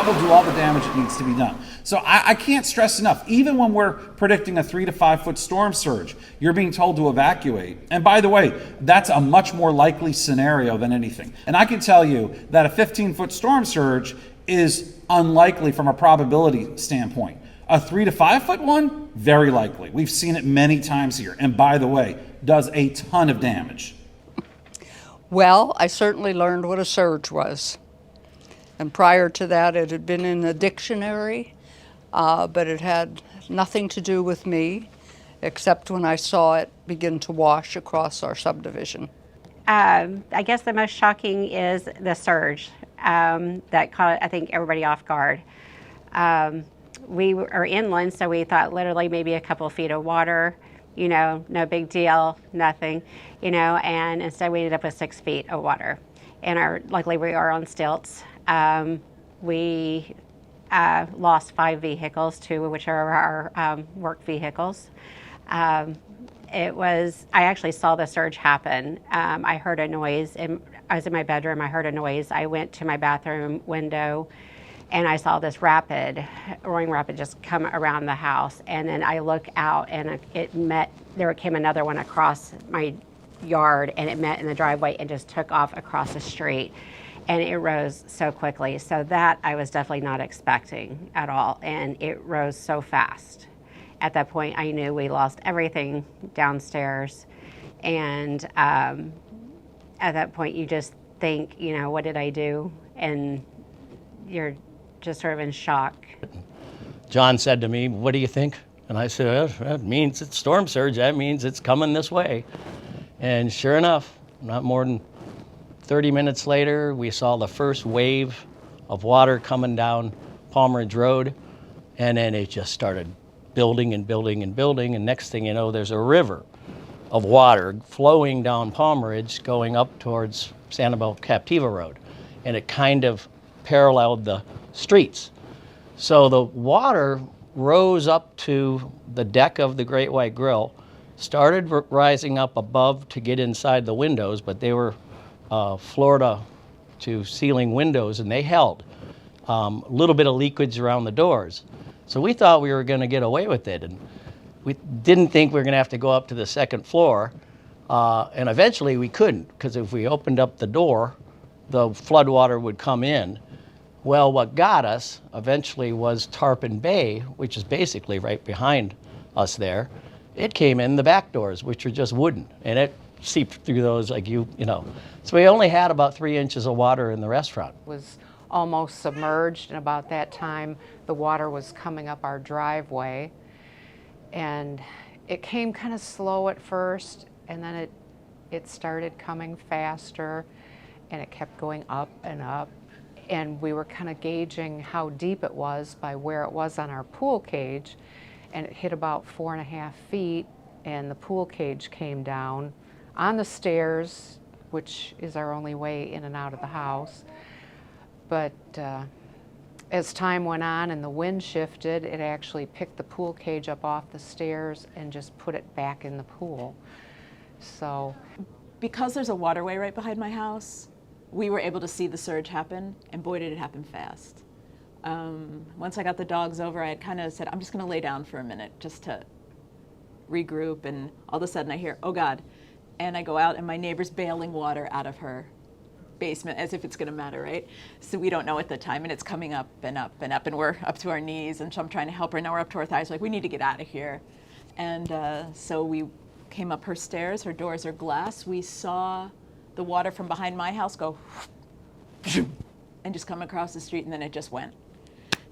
that will do all the damage that needs to be done. So I can't stress enough, even when we're predicting a 3 to 5 foot storm surge, you're being told to evacuate. And by the way, that's a much more likely scenario than anything. And I can tell you that a 15-foot storm surge is unlikely from a probability standpoint. A 3 to 5 foot one, very likely. We've seen it many times here. And by the way, does a ton of damage. Well, I certainly learned what a surge was. And prior to that, it had been in the dictionary, but it had nothing to do with me, except when I saw it begin to wash across our subdivision. I guess the most shocking is the surge that caught, I think, everybody off guard. We are inland, so we thought literally maybe a couple feet of water, you know, no big deal, nothing, you know, and instead we ended up with 6 feet of water. And luckily we are on stilts. We lost 5 vehicles, 2 of which are our work vehicles. I actually saw the surge happen. I heard a noise, and I was in my bedroom, I heard a noise. I went to my bathroom window and I saw this roaring rapid just come around the house. And then I look out and there came another one across my yard, and it met in the driveway and just took off across the street. And it rose so quickly. So that I was definitely not expecting at all. And it rose so fast. At that point, I knew we lost everything downstairs. And at that point, you just think, you know, what did I do? And you're just sort of in shock. John said to me, "What do you think?" And I said, "That means it's storm surge. That means it's coming this way." And sure enough, not more than 30 minutes later, we saw the first wave of water coming down Palm Ridge Road, and then it just started building and building and building, and next thing you know, there's a river of water flowing down Palm Ridge going up towards Sanibel Captiva Road, and it kind of paralleled the streets. So the water rose up to the deck of the Great White Grill, started rising up above to get inside the windows, but they were Florida to ceiling windows, and they held. A little bit of leakage around the doors. So we thought we were going to get away with it, and we didn't think we were going to have to go up to the second floor, and eventually we couldn't, because if we opened up the door, the flood water would come in. Well, what got us eventually was Tarpon Bay, which is basically right behind us there. It came in the back doors, which are just wooden, and it seeped through those like you know. So we only had about 3 inches of water in the restaurant. It was almost submerged, and about that time the water was coming up our driveway, and it came kind of slow at first, and then it started coming faster, and it kept going up and up, and we were kind of gauging how deep it was by where it was on our pool cage, and it hit about 4.5 feet, and the pool cage came down on the stairs, which is our only way in and out of the house. But as time went on and the wind shifted, it actually picked the pool cage up off the stairs and just put it back in the pool. So, because there's a waterway right behind my house, we were able to see the surge happen, and boy did it happen fast. Once I got the dogs over, I had kind of said, I'm just going to lay down for a minute just to regroup, and all of a sudden I hear, oh God, and I go out and my neighbor's bailing water out of her basement as if it's going to matter, right? So we don't know at the time, and it's coming up and up and up, and we're up to our knees, and so I'm trying to help her, and now we're up to our thighs, like we need to get out of here. And so we came up her stairs, her doors are glass, we saw the water from behind my house go and just come across the street, and then it just went.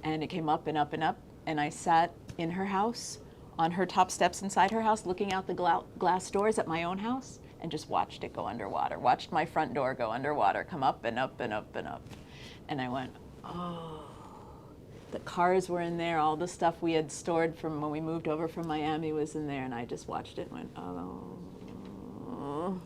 And it came up and up and up, and I sat in her house, on her top steps inside her house, looking out the glass doors at my own house, and just watched it go underwater, watched my front door go underwater, come up and up and up and up. And I went, oh, the cars were in there, all the stuff we had stored from when we moved over from Miami was in there, and I just watched it and went, oh.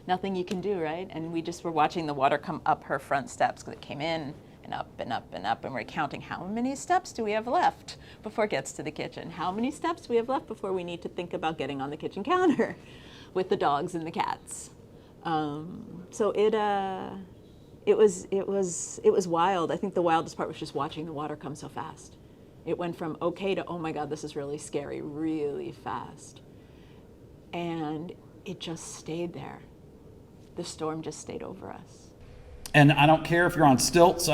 Nothing you can do, right? And we just were watching the water come up her front steps, because it came in and up and up and up, and we're counting how many steps do we have left before it gets to the kitchen? How many steps do we have left before we need to think about getting on the kitchen counter with the dogs and the cats? So it was wild. I think the wildest part was just watching the water come so fast. It went from okay to, oh my God, this is really scary, really fast. And it just stayed there. The storm just stayed over us. And I don't care if you're on stilts.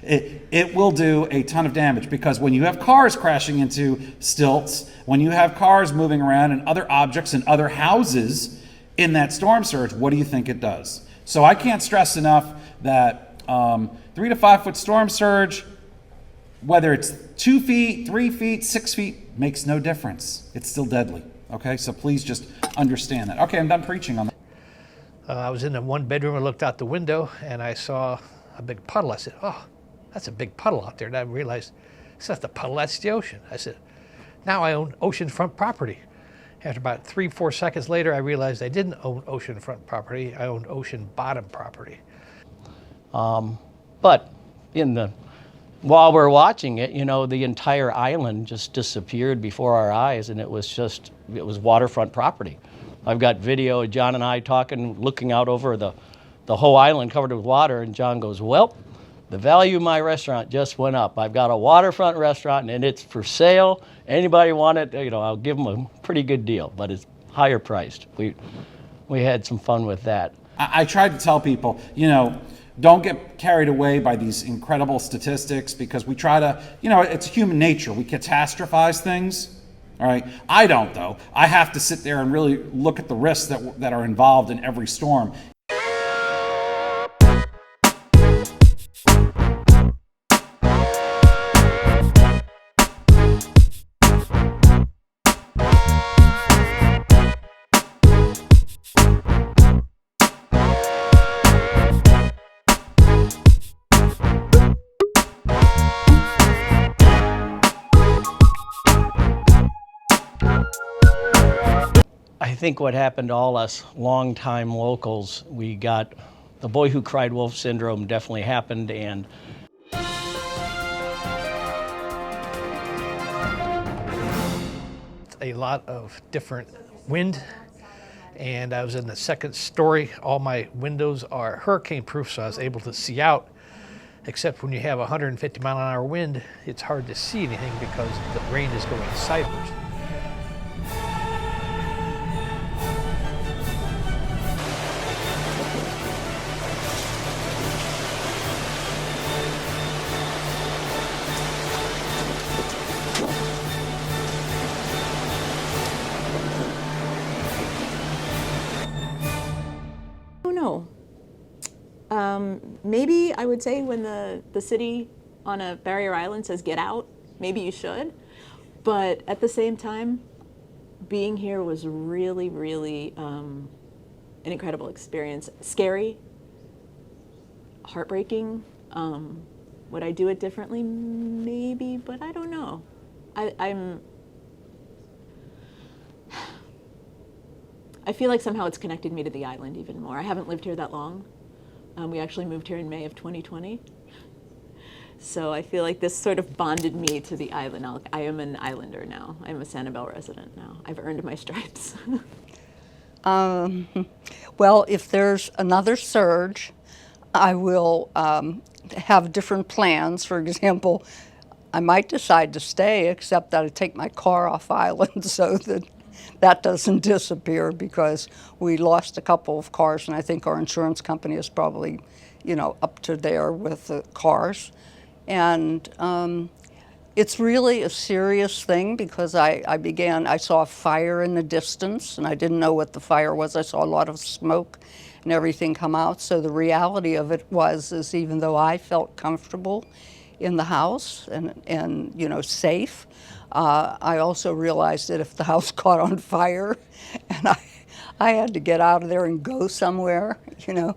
It will do a ton of damage, because when you have cars crashing into stilts, when you have cars moving around and other objects and other houses in that storm surge, what do you think it does? So I can't stress enough that 3 to 5 foot storm surge, whether it's 2 feet, 3 feet, 6 feet, makes no difference. It's still deadly. Okay, so please just understand that. Okay, I'm done preaching on that. I was in the one bedroom, I looked out the window and I saw a big puddle. I said, oh, that's a big puddle out there. And I realized, it's not the puddle, that's the ocean. I said, now I own oceanfront property. After about 3-4 seconds later, I realized I didn't own oceanfront property, I owned ocean bottom property. But while we're watching it, you know, the entire island just disappeared before our eyes, and it was waterfront property. I've got video of John and I talking, looking out over the whole island covered with water, and John goes, well, the value of my restaurant just went up. I've got a waterfront restaurant and it's for sale. Anybody want it, you know, I'll give them a pretty good deal, but it's higher priced. We had some fun with that. I tried to tell people, you know, don't get carried away by these incredible statistics, because we try to, you know, it's human nature. We catastrophize things. All right. I don't, though. I have to sit there and really look at the risks that are involved in every storm. I think what happened to all us longtime locals, we got the boy who cried wolf syndrome definitely happened, and A lot of different wind, and I was in the second story. All my windows are hurricane proof, so I was able to see out, except when you have 150 mile an hour wind, it's hard to see anything because the rain is going sideways. Maybe I would say when the city on a barrier island says get out, maybe you should. But at the same time, being here was really, really an incredible experience. Scary, heartbreaking. Would I do it differently? Maybe, but I don't know. I feel like somehow it's connected me to the island even more. I haven't lived here that long. We actually moved here in May of 2020. So I feel like this sort of bonded me to the island. I am an islander now. I'm a Sanibel resident now. I've earned my stripes. Well, if there's another surge, I will have different plans. For example, I might decide to stay, except that I take my car off island so that doesn't disappear, because we lost a couple of cars, and I think our insurance company is probably, you know, up to there with the cars. And it's really a serious thing, because I saw a fire in the distance, and I didn't know what the fire was. I saw a lot of smoke and everything come out. So the reality of it is even though I felt comfortable in the house and you know, safe, I also realized that if the house caught on fire and I had to get out of there and go somewhere, you know,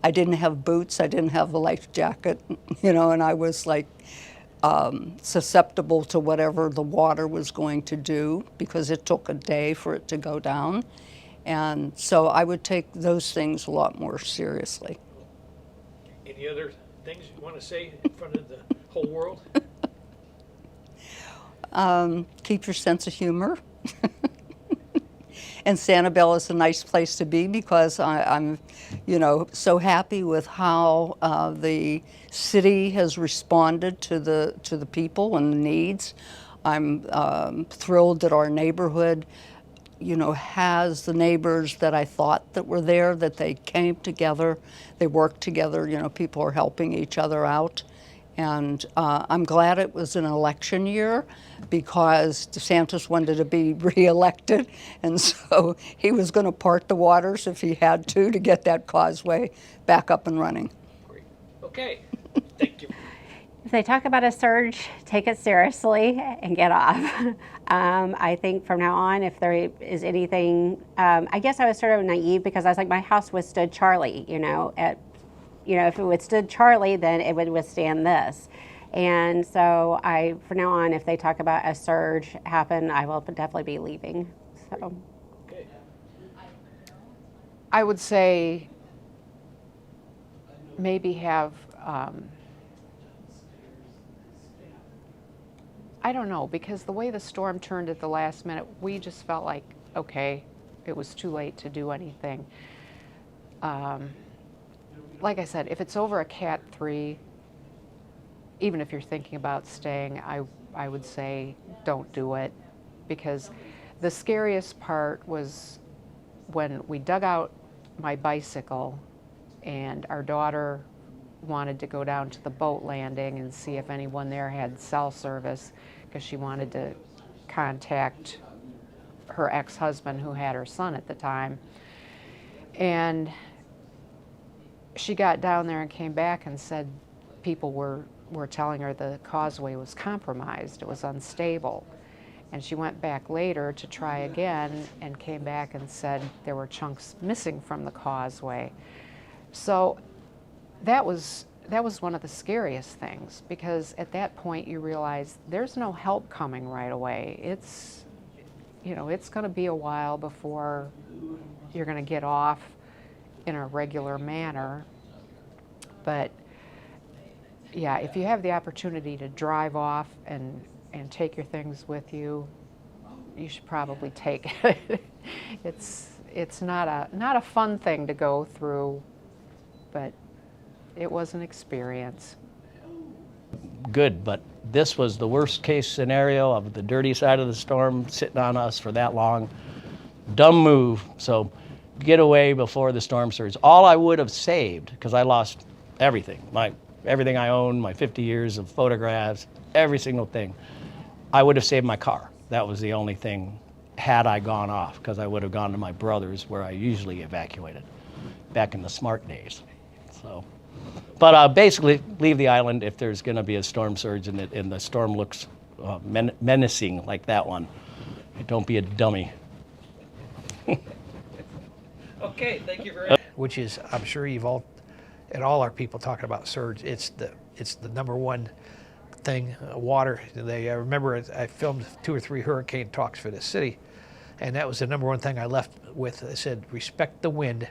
I didn't have boots, I didn't have a life jacket, you know, and I was like susceptible to whatever the water was going to do, because it took a day for it to go down. And so I would take those things a lot more seriously. Any other things you want to say in front of the whole world? Keep your sense of humor. And Sanibel is a nice place to be because I'm, so happy with how the city has responded to the people and the needs. I'm thrilled that our neighborhood, has the neighbors that I thought that were there, that they came together, they worked together, people are helping each other out. And I'm glad it was an election year because DeSantis wanted to be reelected, and so he was going to part the waters if he had to get that causeway back up and running. Great. Okay. Thank you. If they talk about a surge, take it seriously and get off. I think from now on, if there is anything, I guess I was sort of naive because I was like, my house withstood Charlie, if it withstood Charlie, then it would withstand this. And so from now on, if they talk about a surge happen, I will definitely be leaving. So. Okay. I would say maybe have, I don't know, because the way the storm turned at the last minute, we just felt like, okay, it was too late to do anything. Like I said, if it's over a Cat 3, even if you're thinking about staying, I would say don't do it, because the scariest part was when we dug out my bicycle and our daughter wanted to go down to the boat landing and see if anyone there had cell service because she wanted to contact her ex-husband who had her son at the time. And she got down there and came back and said people were telling her the causeway was compromised, it was unstable. And she went back later to try again and came back and said there were chunks missing from the causeway. So that was one of the scariest things, because at that point you realize there's no help coming right away. It's going to be a while before you're going to get off in a regular manner. But yeah, if you have the opportunity to drive off and take your things with you, you should probably take it. It's not a fun thing to go through, but it was an experience. Good, but this was the worst case scenario of the dirty side of the storm sitting on us for that long. Dumb move. So get away before the storm surge. All I would have saved, because I lost everything, everything I own, my 50 years of photographs, every single thing, I would have saved my car. That was the only thing had I gone off, because I would have gone to my brother's where I usually evacuated back in the smart days. So, but basically leave the island if there's going to be a storm surge and the storm looks menacing like that one. Don't be a dummy. Okay, thank you very much. Which is, I'm sure you've all, and all our people talking about surge, it's the number one thing, water. I remember I filmed 2 or 3 hurricane talks for this city, and that was the number one thing I left with. I said, respect the wind,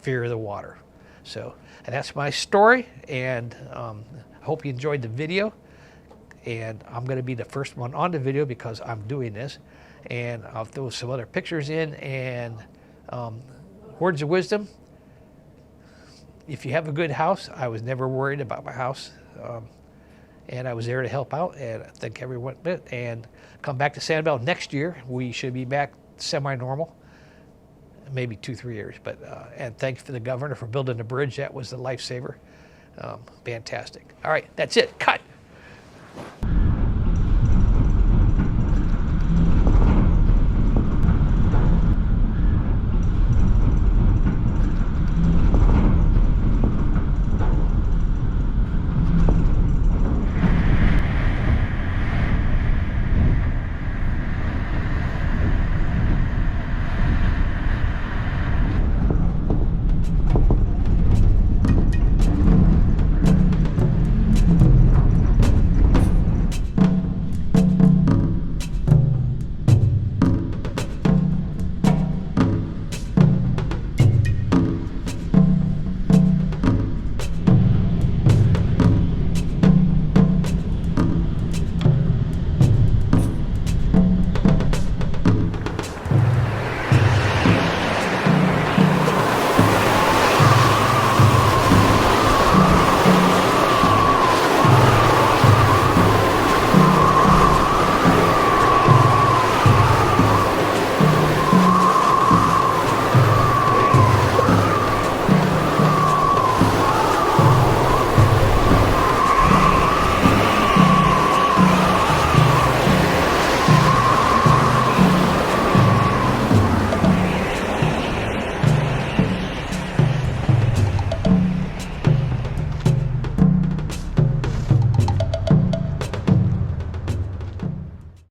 fear the water. So, and that's my story, and I hope you enjoyed the video. And I'm going to be the first one on the video because I'm doing this, and I'll throw some other pictures in. And words of wisdom: if you have a good house, I was never worried about my house, and I was there to help out, and I think everyone did. And come back to Sanibel next year. We should be back semi-normal. Maybe 2-3 years, but and thanks for the governor for building the bridge. That was the lifesaver. Fantastic. All right, that's it. Cut.